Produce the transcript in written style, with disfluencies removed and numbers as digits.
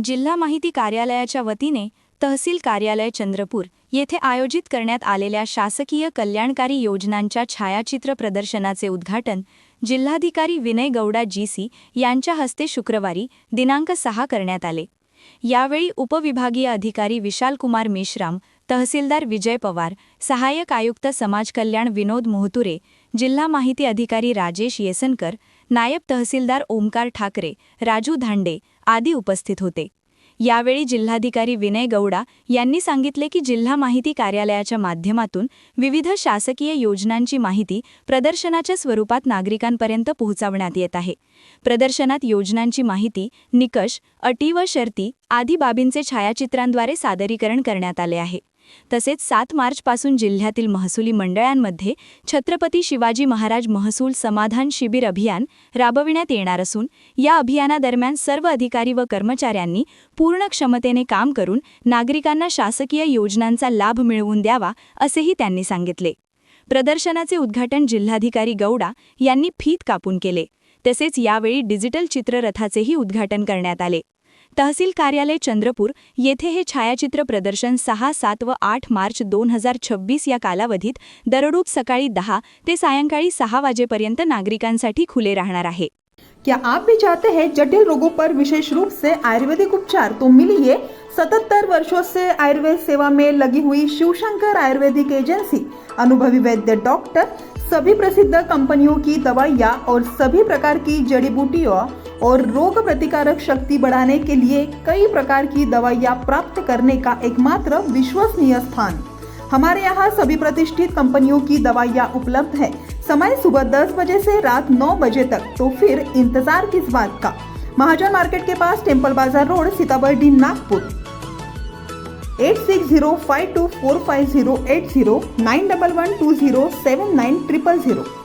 जिल्हा माहिती कार्यालयाच्या वतीने तहसील कार्यालय चंद्रपूर येथे आयोजित करण्यात आलेल्या शासकीय कल्याणकारी योजनांच्या छायाचित्र प्रदर्शनाचे उद्घाटन जिल्हाधिकारी विनय गौडा जीसी यांच्या हस्ते शुक्रवारी दिनांक 6 करण्यात आले। यावेळी उपविभागीय अधिकारी विशालकुमार मेश्राम, तहसीलदार विजय पवार, सहाय्यक आयुक्त समाज कल्याण विनोद मोहतुरे, जिल्हा माहिती अधिकारी राजेश येसनकर, नायब तहसीलदार ओमकार ठाकरे, राजू धांडे आदी उपस्थित होते। यावेळी जिल्हाधिकारी विनय गौडा यांनी सांगितले की जिल्हा माहिती कार्यालयाच्या माध्यमातून विविध शासकीय योजनांची माहिती प्रदर्शनाच्या स्वरूपात नागरिकांपर्यंत पोहोचवण्यात येत आहे। प्रदर्शनात योजनांची माहिती, निकष, अटी व शर्ती आदी बाबींचे छायाचित्रांद्वारे सादरीकरण करण्यात आले आहे। तसेच 7 मार्चपासून जिल्ह्यातील महसुली मंडळांमध्ये छत्रपती शिवाजी महाराज महसूल समाधान शिबिर अभियान राबविण्यात येणार असून या अभियानादरम्यान सर्व अधिकारी व कर्मचाऱ्यांनी पूर्ण क्षमतेने काम करून नागरिकांना शासकीय योजनांचा लाभ मिळवून द्यावा असेही त्यांनी सांगितले। प्रदर्शनाचे उद्घाटन जिल्हाधिकारी गौडा यांनी फीत कापून केले। तसेच यावेळी डिजिटल चित्ररथाचेही उद्घाटन करण्यात आले। तहसील कार्यालय चंद्रपूर येथे हे छायाचित्र प्रदर्शन 6, 7 व 8 मार्च 2026 या कालावधीत दररोज सकाळी 10 ते सायंकाळी 6 वाजेपर्यंत नागरिकांसाठी खुले राहणार आहे। क्या आप भी चाहते हैं जटिल रोगों पर विशेष रूप से आयुर्वेदिक उपचार? तो मिलिए 77 वर्षों से आयुर्वेद सेवा में लगी हुई शिवशंकर आयुर्वेदिक एजेंसी, अनुभवी वैद्य डॉक्टर, सभी प्रसिद्ध कंपनियों की दवाइयाँ और सभी प्रकार की जड़ी बूटियों और रोग प्रतिकारक शक्ति बढ़ाने के लिए कई प्रकार की दवाइयाँ प्राप्त करने का एकमात्र विश्वसनीय स्थान। हमारे यहाँ सभी प्रतिष्ठित कंपनियों की दवाइयाँ उपलब्ध है। समय सुबह 10 बजे से रात 9 बजे तक, तो फिर इंतजार किस बात का। महाजन मार्केट के पास, टेम्पल बाजार रोड, सीताबर्डी, नागपुर। 8605245080 9112079000।